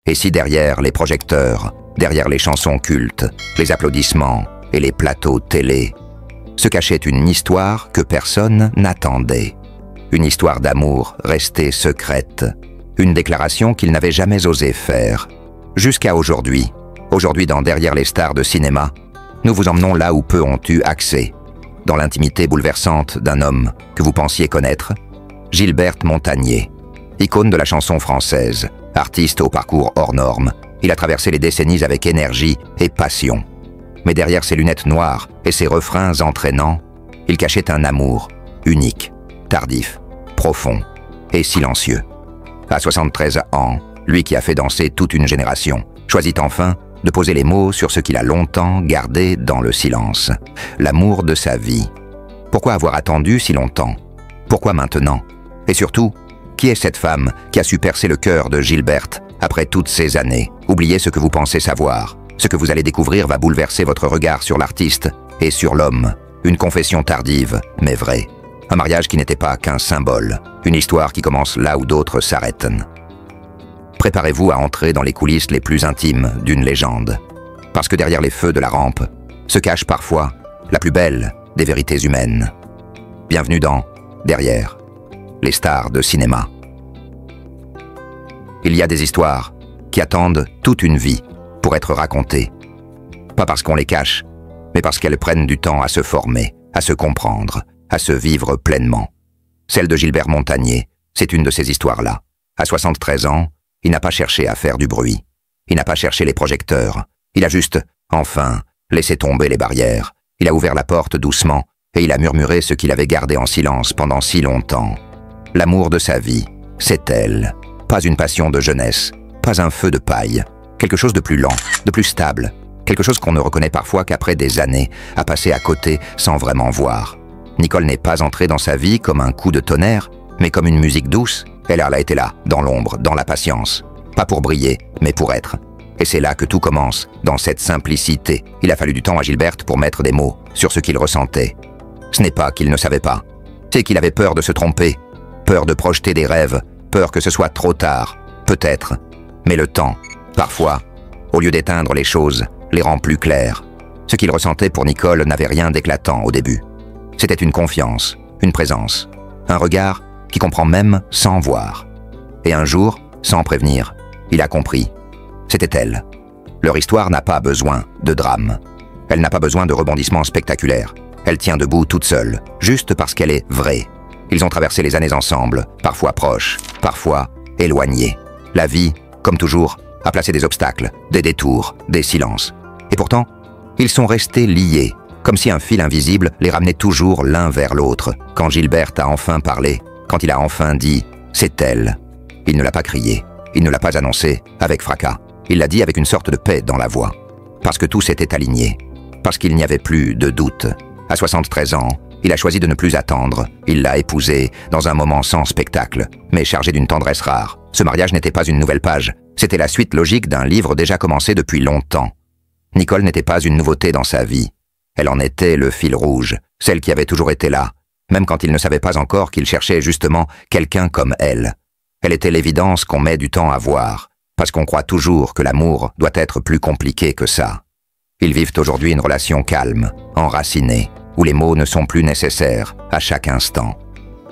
Et si derrière les projecteurs, derrière les chansons cultes, les applaudissements et les plateaux télé, se cachait une histoire que personne n'attendait. Une histoire d'amour restée secrète. Une déclaration qu'il n'avait jamais osé faire. Jusqu'à aujourd'hui. Aujourd'hui, dans Derrière les stars de cinéma, nous vous emmenons là où peu ont eu accès. Dans l'intimité bouleversante d'un homme que vous pensiez connaître, Gilberte Montagné. Icône de la chanson française, artiste au parcours hors norme, il a traversé les décennies avec énergie et passion. Mais derrière ses lunettes noires et ses refrains entraînants, il cachait un amour unique, tardif, profond et silencieux. À 73 ans, lui qui a fait danser toute une génération, choisit enfin de poser les mots sur ce qu'il a longtemps gardé dans le silence. L'amour de sa vie. Pourquoi avoir attendu si longtemps? Pourquoi maintenant? Et surtout, qui est cette femme qui a su percer le cœur de Gilberte après toutes ces années? Oubliez ce que vous pensez savoir. Ce que vous allez découvrir va bouleverser votre regard sur l'artiste et sur l'homme. Une confession tardive, mais vraie. Un mariage qui n'était pas qu'un symbole. Une histoire qui commence là où d'autres s'arrêtent. Préparez-vous à entrer dans les coulisses les plus intimes d'une légende. Parce que derrière les feux de la rampe se cache parfois la plus belle des vérités humaines. Bienvenue dans Derrière les stars de cinéma. Il y a des histoires qui attendent toute une vie pour être racontées. Pas parce qu'on les cache, mais parce qu'elles prennent du temps à se former, à se comprendre, à se vivre pleinement. Celle de Gilbert Montagné, c'est une de ces histoires-là. À 73 ans, il n'a pas cherché à faire du bruit. Il n'a pas cherché les projecteurs. Il a juste, enfin, laissé tomber les barrières. Il a ouvert la porte doucement et il a murmuré ce qu'il avait gardé en silence pendant si longtemps. L'amour de sa vie, c'est elle. Pas une passion de jeunesse, pas un feu de paille. Quelque chose de plus lent, de plus stable. Quelque chose qu'on ne reconnaît parfois qu'après des années, à passer à côté sans vraiment voir. Nicole n'est pas entrée dans sa vie comme un coup de tonnerre, mais comme une musique douce. Elle a été là, dans l'ombre, dans la patience. Pas pour briller, mais pour être. Et c'est là que tout commence, dans cette simplicité. Il a fallu du temps à Gilberte pour mettre des mots sur ce qu'il ressentait. Ce n'est pas qu'il ne savait pas. C'est qu'il avait peur de se tromper, peur de projeter des rêves, peur que ce soit trop tard, peut-être. Mais le temps, parfois, au lieu d'éteindre les choses, les rend plus claires. Ce qu'il ressentait pour Nicole n'avait rien d'éclatant au début. C'était une confiance, une présence, un regard qui comprend même sans voir. Et un jour, sans prévenir, il a compris. C'était elle. Leur histoire n'a pas besoin de drame. Elle n'a pas besoin de rebondissements spectaculaires. Elle tient debout toute seule, juste parce qu'elle est vraie. Ils ont traversé les années ensemble, parfois proches, parfois éloignés. La vie, comme toujours, a placé des obstacles, des détours, des silences. Et pourtant, ils sont restés liés, comme si un fil invisible les ramenait toujours l'un vers l'autre. Quand Gilberte a enfin parlé, quand il a enfin dit « c'est elle », il ne l'a pas crié, il ne l'a pas annoncé avec fracas. Il l'a dit avec une sorte de paix dans la voix. Parce que tout s'était aligné, parce qu'il n'y avait plus de doute. À 73 ans, il a choisi de ne plus attendre. Il l'a épousée dans un moment sans spectacle, mais chargé d'une tendresse rare. Ce mariage n'était pas une nouvelle page, c'était la suite logique d'un livre déjà commencé depuis longtemps. Nicole n'était pas une nouveauté dans sa vie. Elle en était le fil rouge, celle qui avait toujours été là, même quand il ne savait pas encore qu'il cherchait justement quelqu'un comme elle. Elle était l'évidence qu'on met du temps à voir, parce qu'on croit toujours que l'amour doit être plus compliqué que ça. Ils vivent aujourd'hui une relation calme, enracinée, où les mots ne sont plus nécessaires à chaque instant.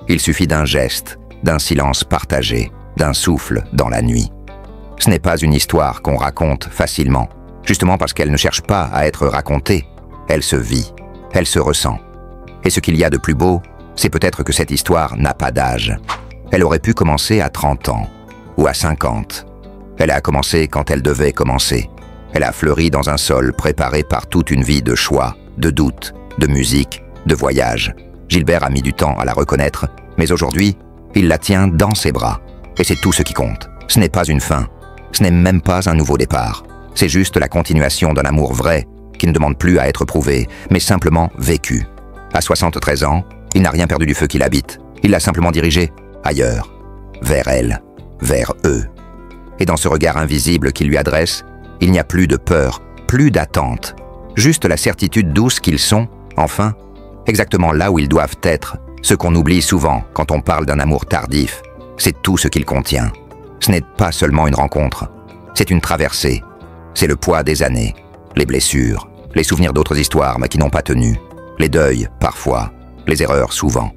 Il suffit d'un geste, d'un silence partagé, d'un souffle dans la nuit. Ce n'est pas une histoire qu'on raconte facilement, justement parce qu'elle ne cherche pas à être racontée. Elle se vit, elle se ressent. Et ce qu'il y a de plus beau, c'est peut-être que cette histoire n'a pas d'âge. Elle aurait pu commencer à 30 ans, ou à 50. Elle a commencé quand elle devait commencer. Elle a fleuri dans un sol préparé par toute une vie de choix, de doutes, de musique, de voyages. Gilbert a mis du temps à la reconnaître, mais aujourd'hui, il la tient dans ses bras. Et c'est tout ce qui compte. Ce n'est pas une fin. Ce n'est même pas un nouveau départ. C'est juste la continuation d'un amour vrai, qui ne demande plus à être prouvé, mais simplement vécu. À 73 ans, il n'a rien perdu du feu qui l'habite. Il l'a simplement dirigé ailleurs, vers elle, vers eux. Et dans ce regard invisible qu'il lui adresse, il n'y a plus de peur, plus d'attente. Juste la certitude douce qu'ils sont, enfin, exactement là où ils doivent être, ce qu'on oublie souvent quand on parle d'un amour tardif. C'est tout ce qu'il contient. Ce n'est pas seulement une rencontre, C'est une traversée. C'est le poids des années, les blessures, les souvenirs d'autres histoires mais qui n'ont pas tenu, les deuils parfois, les erreurs souvent.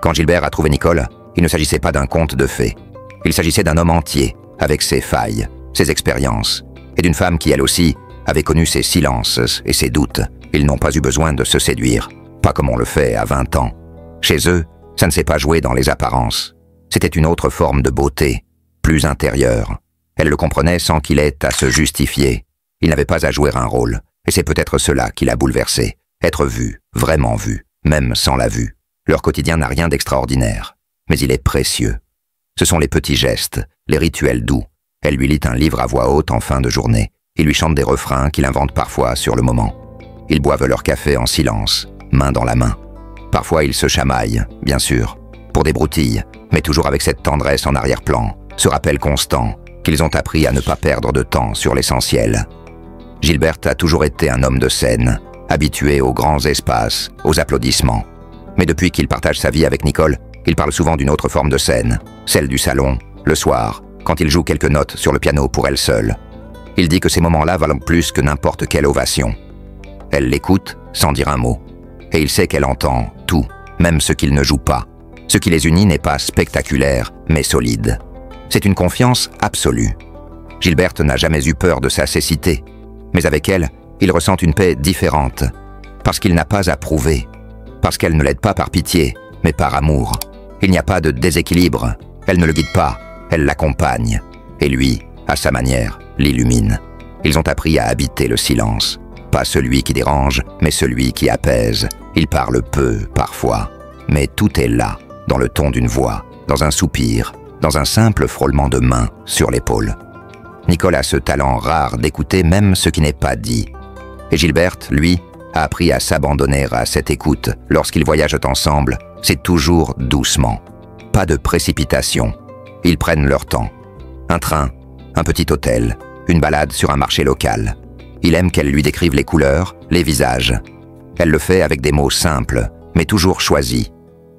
Quand Gilbert a trouvé Nicole, il ne s'agissait pas d'un conte de fées. Il s'agissait d'un homme entier, avec ses failles, ses expériences, et d'une femme qui, elle aussi, avait connu ses silences et ses doutes. Ils n'ont pas eu besoin de se séduire, pas comme on le fait à 20 ans. Chez eux, ça ne s'est pas joué dans les apparences. C'était une autre forme de beauté, plus intérieure. Elle le comprenait sans qu'il ait à se justifier. Il n'avait pas à jouer un rôle, et c'est peut-être cela qui l'a bouleversé. Être vu, vraiment vu, même sans la vue. Leur quotidien n'a rien d'extraordinaire, mais il est précieux. Ce sont les petits gestes, les rituels doux. Elle lui lit un livre à voix haute en fin de journée. Il lui chante des refrains qu'il invente parfois sur le moment. Ils boivent leur café en silence, main dans la main. Parfois ils se chamaillent, bien sûr, pour des broutilles, mais toujours avec cette tendresse en arrière-plan, ce rappel constant qu'ils ont appris à ne pas perdre de temps sur l'essentiel. Gilbert a toujours été un homme de scène, habitué aux grands espaces, aux applaudissements. Mais depuis qu'il partage sa vie avec Nicole, il parle souvent d'une autre forme de scène, celle du salon, le soir, quand il joue quelques notes sur le piano pour elle seule. Il dit que ces moments-là valent plus que n'importe quelle ovation. Elle l'écoute sans dire un mot. Et il sait qu'elle entend tout, même ce qu'il ne joue pas. Ce qui les unit n'est pas spectaculaire, mais solide. C'est une confiance absolue. Gilbert n'a jamais eu peur de sa cécité. Mais avec elle, il ressent une paix différente. Parce qu'il n'a pas à prouver. Parce qu'elle ne l'aide pas par pitié, mais par amour. Il n'y a pas de déséquilibre. Elle ne le guide pas, elle l'accompagne. Et lui, à sa manière, l'illumine. Ils ont appris à habiter le silence. Pas celui qui dérange, mais celui qui apaise. Il parle peu, parfois. Mais tout est là, dans le ton d'une voix, dans un soupir, dans un simple frôlement de main sur l'épaule. Nicole a ce talent rare d'écouter même ce qui n'est pas dit. Et Gilbert, lui, a appris à s'abandonner à cette écoute. Lorsqu'ils voyagent ensemble, c'est toujours doucement. Pas de précipitation. Ils prennent leur temps. Un train, un petit hôtel, une balade sur un marché local. Il aime qu'elle lui décrive les couleurs, les visages. Elle le fait avec des mots simples, mais toujours choisis.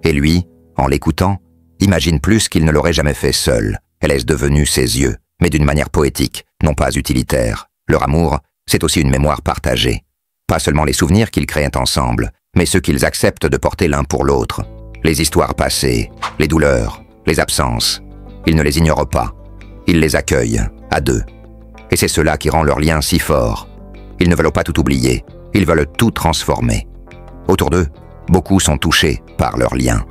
Et lui, en l'écoutant, imagine plus qu'il ne l'aurait jamais fait seul. Elle est devenue ses yeux, mais d'une manière poétique, non pas utilitaire. Leur amour, c'est aussi une mémoire partagée. Pas seulement les souvenirs qu'ils créent ensemble, mais ceux qu'ils acceptent de porter l'un pour l'autre. Les histoires passées, les douleurs, les absences. Ils ne les ignorent pas. Ils les accueillent, à deux. Et c'est cela qui rend leur lien si fort. Ils ne veulent pas tout oublier, ils veulent tout transformer. Autour d'eux, beaucoup sont touchés par leur lien.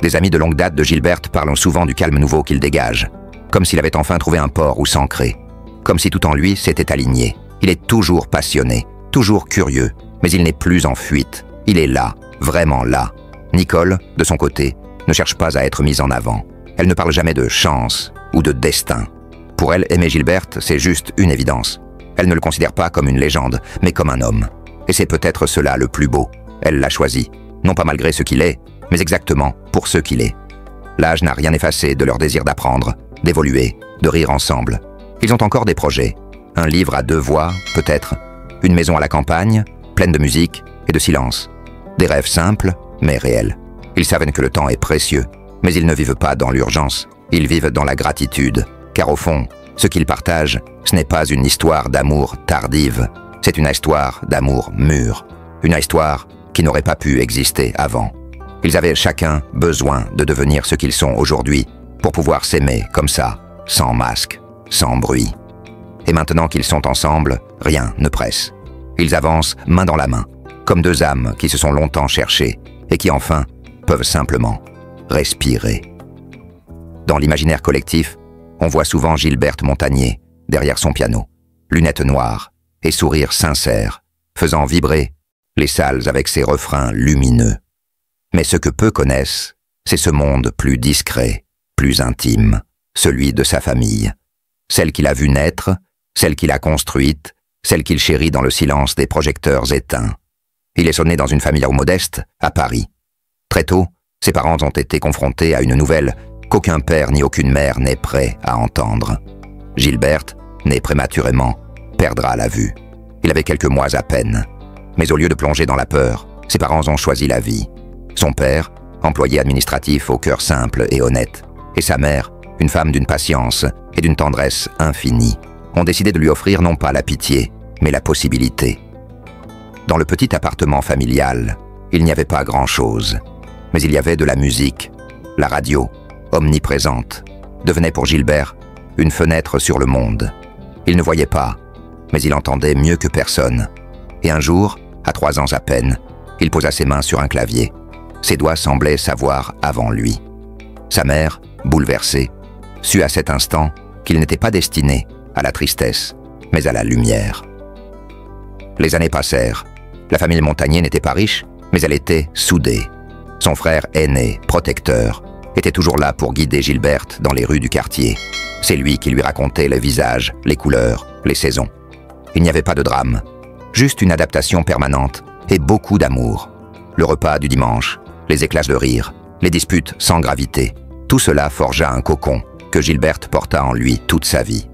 Des amis de longue date de Gilbert parlent souvent du calme nouveau qu'il dégage, comme s'il avait enfin trouvé un port où s'ancrer, comme si tout en lui s'était aligné. Il est toujours passionné, toujours curieux, mais il n'est plus en fuite. Il est là, vraiment là. Nicole, de son côté, ne cherche pas à être mise en avant. Elle ne parle jamais de chance ou de destin. Pour elle, aimer Gilbert, c'est juste une évidence. Elle ne le considère pas comme une légende, mais comme un homme. Et c'est peut-être cela le plus beau. Elle l'a choisi, non pas malgré ce qu'il est, mais exactement pour ce qu'il est. L'âge n'a rien effacé de leur désir d'apprendre, d'évoluer, de rire ensemble. Ils ont encore des projets. Un livre à 2 voix, peut-être. Une maison à la campagne, pleine de musique et de silence. Des rêves simples, mais réels. Ils savent que le temps est précieux, mais ils ne vivent pas dans l'urgence. Ils vivent dans la gratitude, car au fond, ce qu'ils partagent, ce n'est pas une histoire d'amour tardive, c'est une histoire d'amour mûr, une histoire qui n'aurait pas pu exister avant. Ils avaient chacun besoin de devenir ce qu'ils sont aujourd'hui pour pouvoir s'aimer comme ça, sans masque, sans bruit. Et maintenant qu'ils sont ensemble, rien ne presse. Ils avancent main dans la main, comme 2 âmes qui se sont longtemps cherchées et qui enfin peuvent simplement respirer. Dans l'imaginaire collectif, on voit souvent Gilbert Montagnier, derrière son piano, lunettes noires et sourire sincère, faisant vibrer les salles avec ses refrains lumineux. Mais ce que peu connaissent, c'est ce monde plus discret, plus intime, celui de sa famille. Celle qu'il a vue naître, celle qu'il a construite, celle qu'il chérit dans le silence des projecteurs éteints. Il est né dans une famille modeste, à Paris. Très tôt, ses parents ont été confrontés à une nouvelle qu'aucun père ni aucune mère n'est prêt à entendre. Gilbert, né prématurément, perdra la vue. Il avait quelques mois à peine. Mais au lieu de plonger dans la peur, ses parents ont choisi la vie. Son père, employé administratif au cœur simple et honnête, et sa mère, une femme d'une patience et d'une tendresse infinie, ont décidé de lui offrir non pas la pitié, mais la possibilité. Dans le petit appartement familial, il n'y avait pas grand-chose, mais il y avait de la musique. La radio, omniprésente, devenait pour Gilbert une fenêtre sur le monde. Il ne voyait pas, mais il entendait mieux que personne. Et un jour, à 3 ans à peine, il posa ses mains sur un clavier. Ses doigts semblaient savoir avant lui. Sa mère, bouleversée, sut à cet instant qu'il n'était pas destiné à la tristesse, mais à la lumière. Les années passèrent. La famille Montagné n'était pas riche, mais elle était soudée. Son frère aîné, protecteur, était toujours là pour guider Gilberte dans les rues du quartier. C'est lui qui lui racontait les visages, les couleurs, les saisons. Il n'y avait pas de drame, juste une adaptation permanente et beaucoup d'amour. Le repas du dimanche, les éclats de rire, les disputes sans gravité, tout cela forgea un cocon que Gilberte porta en lui toute sa vie.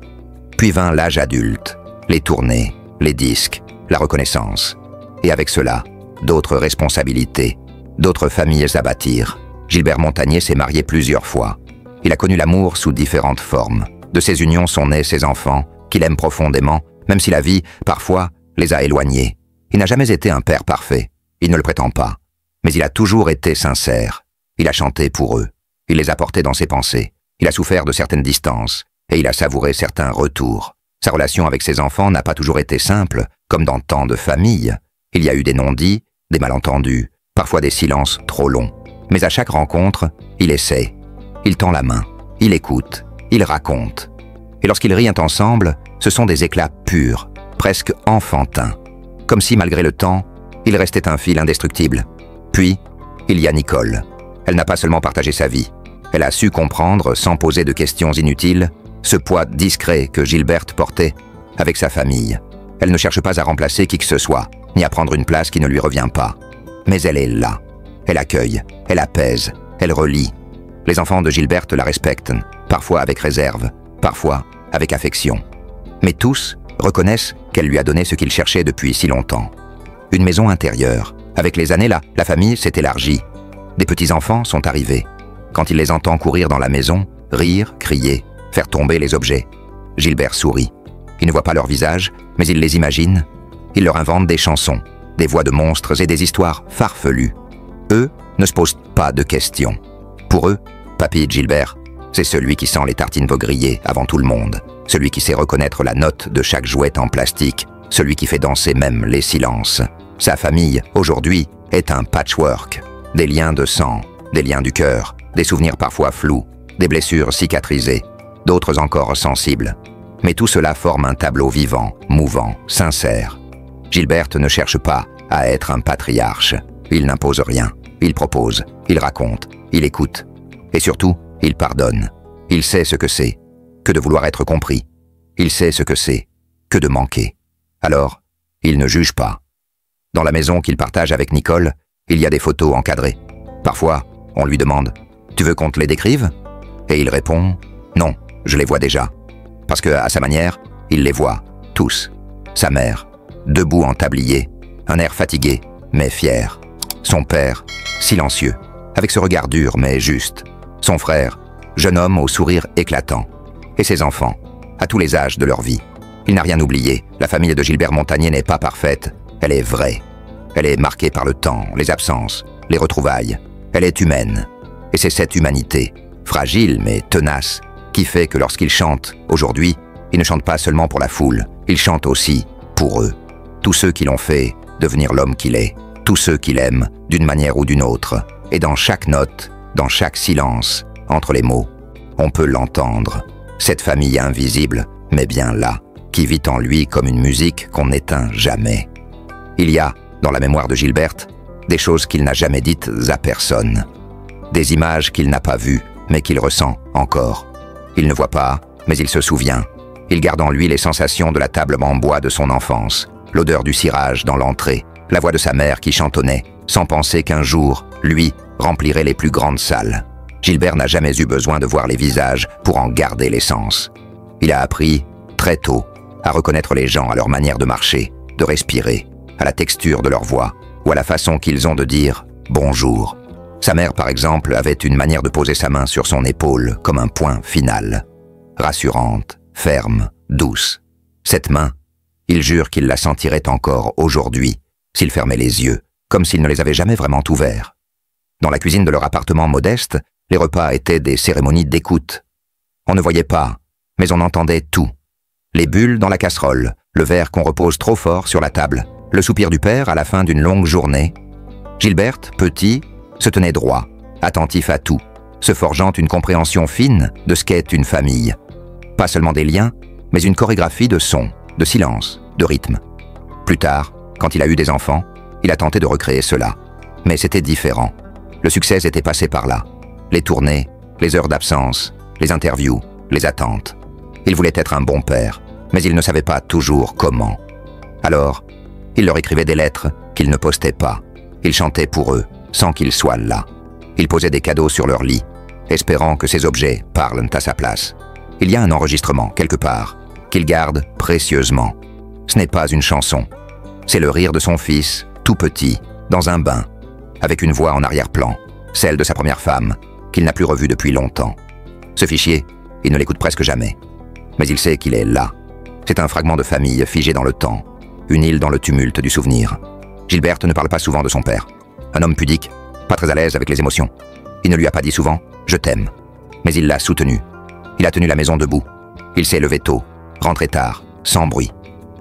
Puis vint l'âge adulte, les tournées, les disques, la reconnaissance. Et avec cela, d'autres responsabilités, d'autres familles à bâtir. Gilbert Montagné s'est marié plusieurs fois. Il a connu l'amour sous différentes formes. De ces unions sont nés ses enfants, qu'il aime profondément, même si la vie, parfois, les a éloignés. Il n'a jamais été un père parfait. Il ne le prétend pas. Mais il a toujours été sincère. Il a chanté pour eux. Il les a portés dans ses pensées. Il a souffert de certaines distances. Et il a savouré certains retours. Sa relation avec ses enfants n'a pas toujours été simple, comme dans tant de familles. Il y a eu des non-dits, des malentendus, parfois des silences trop longs. Mais à chaque rencontre, il essaie. Il tend la main, il écoute, il raconte. Et lorsqu'ils rient ensemble, ce sont des éclats purs, presque enfantins. Comme si, malgré le temps, il restait un fil indestructible. Puis, il y a Nicole. Elle n'a pas seulement partagé sa vie. Elle a su comprendre, sans poser de questions inutiles, ce poids discret que Gilberte portait avec sa famille. Elle ne cherche pas à remplacer qui que ce soit, ni à prendre une place qui ne lui revient pas. Mais elle est là. Elle accueille, elle apaise, elle relie. Les enfants de Gilberte la respectent, parfois avec réserve, parfois avec affection. Mais tous reconnaissent qu'elle lui a donné ce qu'il cherchait depuis si longtemps. Une maison intérieure. Avec les années, la famille s'est élargie. Des petits-enfants sont arrivés. Quand il les entend courir dans la maison, rire, crier, faire tomber les objets, Gilbert sourit. Il ne voit pas leur visage, mais il les imagine. Il leur invente des chansons, des voix de monstres et des histoires farfelues. Eux ne se posent pas de questions. Pour eux, Papy Gilbert, c'est celui qui sent les tartines grillées avant tout le monde, celui qui sait reconnaître la note de chaque jouet en plastique, celui qui fait danser même les silences. Sa famille, aujourd'hui, est un patchwork. Des liens de sang, des liens du cœur, des souvenirs parfois flous, des blessures cicatrisées, d'autres encore sensibles. Mais tout cela forme un tableau vivant, mouvant, sincère. Gilberte ne cherche pas à être un patriarche. Il n'impose rien. Il propose, il raconte, il écoute. Et surtout, il pardonne. Il sait ce que c'est, que de vouloir être compris. Il sait ce que c'est, que de manquer. Alors, il ne juge pas. Dans la maison qu'il partage avec Nicole, il y a des photos encadrées. Parfois, on lui demande « Tu veux qu'on te les décrive ?» Et il répond « Non, je les vois déjà. » Parce qu'à sa manière, il les voit, tous. Sa mère, debout en tablier, un air fatigué, mais fier. Son père, silencieux, avec ce regard dur mais juste. Son frère, jeune homme au sourire éclatant. Et ses enfants, à tous les âges de leur vie. Il n'a rien oublié, la famille de Gilbert Montagné n'est pas parfaite, elle est vraie. Elle est marquée par le temps, les absences, les retrouvailles. Elle est humaine. Et c'est cette humanité, fragile mais tenace, qui fait que lorsqu'il chante, aujourd'hui, il ne chante pas seulement pour la foule, il chante aussi pour eux. Tous ceux qui l'ont fait devenir l'homme qu'il est. Tous ceux qu'il aime, d'une manière ou d'une autre. Et dans chaque note, dans chaque silence, entre les mots, on peut l'entendre. Cette famille invisible, mais bien là, qui vit en lui comme une musique qu'on n'éteint jamais. Il y a, dans la mémoire de Gilberte, des choses qu'il n'a jamais dites à personne. Des images qu'il n'a pas vues, mais qu'il ressent encore. Il ne voit pas, mais il se souvient. Il garde en lui les sensations de la table en bois de son enfance, l'odeur du cirage dans l'entrée, la voix de sa mère qui chantonnait, sans penser qu'un jour, lui, remplirait les plus grandes salles. Gilbert n'a jamais eu besoin de voir les visages pour en garder l'essence. Il a appris, très tôt, à reconnaître les gens à leur manière de marcher, de respirer, à la texture de leur voix, ou à la façon qu'ils ont de dire « bonjour ». Sa mère, par exemple, avait une manière de poser sa main sur son épaule comme un point final. Rassurante, ferme, douce. Cette main, il jure qu'il la sentirait encore aujourd'hui, s'il fermait les yeux, comme s'il ne les avait jamais vraiment ouverts. Dans la cuisine de leur appartement modeste, les repas étaient des cérémonies d'écoute. On ne voyait pas, mais on entendait tout. Les bulles dans la casserole, le verre qu'on repose trop fort sur la table, le soupir du père à la fin d'une longue journée. Gilberte, petit, se tenait droit, attentif à tout, se forgeant une compréhension fine de ce qu'est une famille. Pas seulement des liens, mais une chorégraphie de sons, de silence, de rythme. Plus tard, quand il a eu des enfants, il a tenté de recréer cela. Mais c'était différent. Le succès était passé par là. Les tournées, les heures d'absence, les interviews, les attentes. Il voulait être un bon père, mais il ne savait pas toujours comment. Alors, il leur écrivait des lettres qu'il ne postait pas. Il chantait pour eux, sans qu'ils soient là. Il posait des cadeaux sur leur lit, espérant que ces objets parlent à sa place. Il y a un enregistrement, quelque part, qu'il garde précieusement. Ce n'est pas une chanson. C'est le rire de son fils, tout petit, dans un bain, avec une voix en arrière-plan, celle de sa première femme, qu'il n'a plus revue depuis longtemps. Ce fichier, il ne l'écoute presque jamais. Mais il sait qu'il est là. C'est un fragment de famille figé dans le temps, une île dans le tumulte du souvenir. Gilberte ne parle pas souvent de son père. Un homme pudique, pas très à l'aise avec les émotions. Il ne lui a pas dit souvent « je t'aime ». Mais il l'a soutenu. Il a tenu la maison debout. Il s'est levé tôt, rentré tard, sans bruit.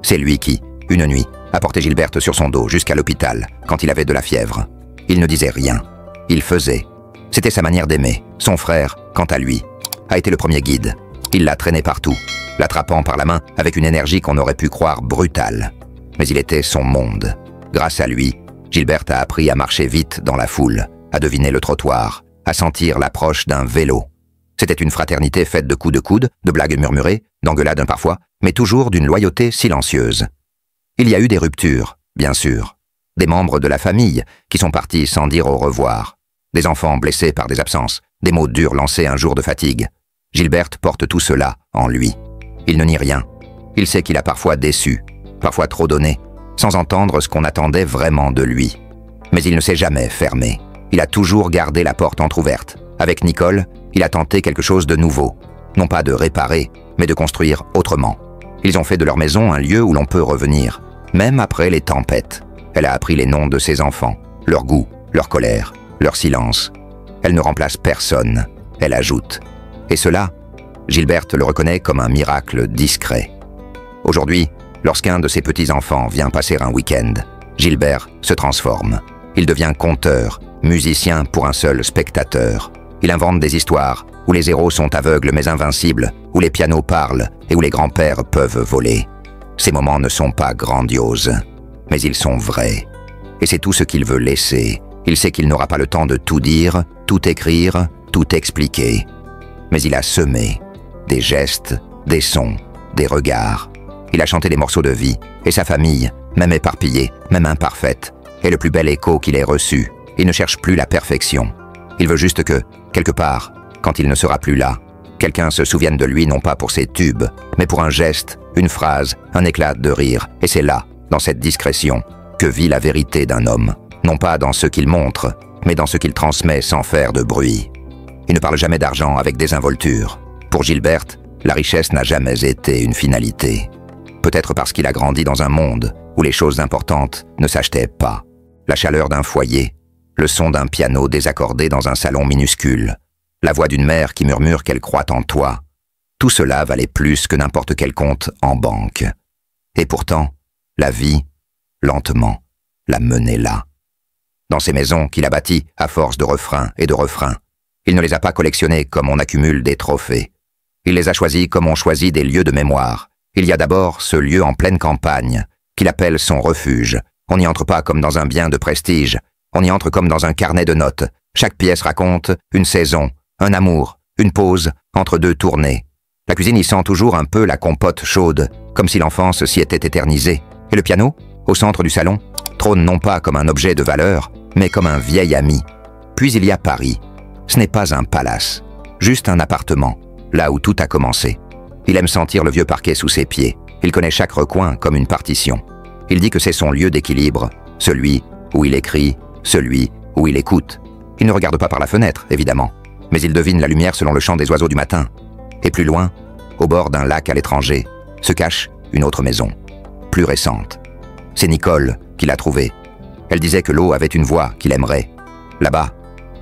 C'est lui qui, une nuit, a porté Gilberte sur son dos jusqu'à l'hôpital, quand il avait de la fièvre. Il ne disait rien. Il faisait. C'était sa manière d'aimer. Son frère, quant à lui, a été le premier guide. Il l'a traîné partout, l'attrapant par la main avec une énergie qu'on aurait pu croire brutale. Mais il était son monde. Grâce à lui, Gilberte a appris à marcher vite dans la foule, à deviner le trottoir, à sentir l'approche d'un vélo. C'était une fraternité faite de coups de coude, de blagues murmurées, d'engueulades parfois, mais toujours d'une loyauté silencieuse. Il y a eu des ruptures, bien sûr. Des membres de la famille qui sont partis sans dire au revoir. Des enfants blessés par des absences, des mots durs lancés un jour de fatigue. Gilberte porte tout cela en lui. Il ne nie rien. Il sait qu'il a parfois déçu, parfois trop donné, sans entendre ce qu'on attendait vraiment de lui. Mais il ne s'est jamais fermé. Il a toujours gardé la porte entrouverte. Avec Nicole, il a tenté quelque chose de nouveau. Non pas de réparer, mais de construire autrement. Ils ont fait de leur maison un lieu où l'on peut revenir, même après les tempêtes. Elle a appris les noms de ses enfants, leur goût, leur colère, leur silence. Elle ne remplace personne, elle ajoute. Et cela, Gilberte le reconnaît comme un miracle discret. Aujourd'hui, lorsqu'un de ses petits-enfants vient passer un week-end, Gilbert se transforme. Il devient conteur, musicien pour un seul spectateur. Il invente des histoires où les héros sont aveugles mais invincibles, où les pianos parlent et où les grands-pères peuvent voler. Ces moments ne sont pas grandioses, mais ils sont vrais. Et c'est tout ce qu'il veut laisser. Il sait qu'il n'aura pas le temps de tout dire, tout écrire, tout expliquer. Mais il a semé des gestes, des sons, des regards. Il a chanté des morceaux de vie, et sa famille, même éparpillée, même imparfaite, est le plus bel écho qu'il ait reçu. Il ne cherche plus la perfection. Il veut juste que, quelque part, quand il ne sera plus là, quelqu'un se souvienne de lui non pas pour ses tubes, mais pour un geste, une phrase, un éclat de rire. Et c'est là, dans cette discrétion, que vit la vérité d'un homme. Non pas dans ce qu'il montre, mais dans ce qu'il transmet sans faire de bruit. Il ne parle jamais d'argent avec désinvolture. Pour Gilberte, la richesse n'a jamais été une finalité. Peut-être parce qu'il a grandi dans un monde où les choses importantes ne s'achetaient pas. La chaleur d'un foyer, le son d'un piano désaccordé dans un salon minuscule, la voix d'une mère qui murmure qu'elle croit en toi. Tout cela valait plus que n'importe quel compte en banque. Et pourtant, la vie, lentement, l'a mené là. Dans ces maisons qu'il a bâties à force de refrains et de refrains, il ne les a pas collectionnés comme on accumule des trophées. Il les a choisis comme on choisit des lieux de mémoire. Il y a d'abord ce lieu en pleine campagne, qu'il appelle son refuge. On n'y entre pas comme dans un bien de prestige, on y entre comme dans un carnet de notes. Chaque pièce raconte une saison, un amour, une pause entre deux tournées. La cuisine y sent toujours un peu la compote chaude, comme si l'enfance s'y était éternisée. Et le piano, au centre du salon, trône non pas comme un objet de valeur, mais comme un vieil ami. Puis il y a Paris. Ce n'est pas un palace, juste un appartement, là où tout a commencé. Il aime sentir le vieux parquet sous ses pieds. Il connaît chaque recoin comme une partition. Il dit que c'est son lieu d'équilibre, celui où il écrit, celui où il écoute. Il ne regarde pas par la fenêtre, évidemment, mais il devine la lumière selon le chant des oiseaux du matin. Et plus loin, au bord d'un lac à l'étranger, se cache une autre maison, plus récente. C'est Nicole qui l'a trouvée. Elle disait que l'eau avait une voix qu'il aimerait. Là-bas,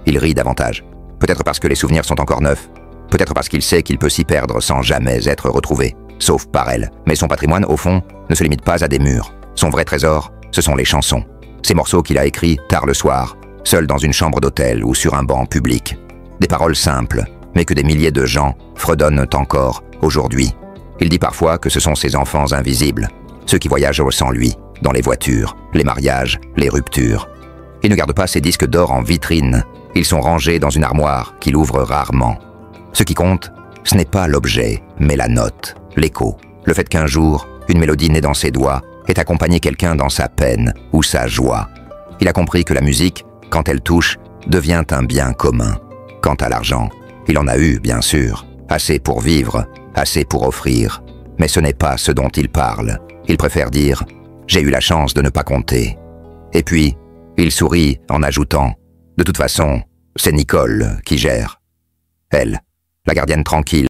il rit davantage. Peut-être parce que les souvenirs sont encore neufs. Peut-être parce qu'il sait qu'il peut s'y perdre sans jamais être retrouvé, sauf par elle. Mais son patrimoine, au fond, ne se limite pas à des murs. Son vrai trésor, ce sont les chansons. Ces morceaux qu'il a écrits tard le soir, seul dans une chambre d'hôtel ou sur un banc public. Des paroles simples, mais que des milliers de gens fredonnent encore aujourd'hui. Il dit parfois que ce sont ses enfants invisibles, ceux qui voyagent sans lui, dans les voitures, les mariages, les ruptures. Il ne garde pas ses disques d'or en vitrine, ils sont rangés dans une armoire qu'il ouvre rarement. Ce qui compte, ce n'est pas l'objet, mais la note, l'écho, le fait qu'un jour, une mélodie née dans ses doigts ait accompagné quelqu'un dans sa peine ou sa joie. Il a compris que la musique, quand elle touche, devient un bien commun. Quant à l'argent, il en a eu, bien sûr, assez pour vivre, assez pour offrir. Mais ce n'est pas ce dont il parle. Il préfère dire « j'ai eu la chance de ne pas compter ». Et puis, il sourit en ajoutant « de toute façon, c'est Nicole qui gère. Elle, la gardienne tranquille,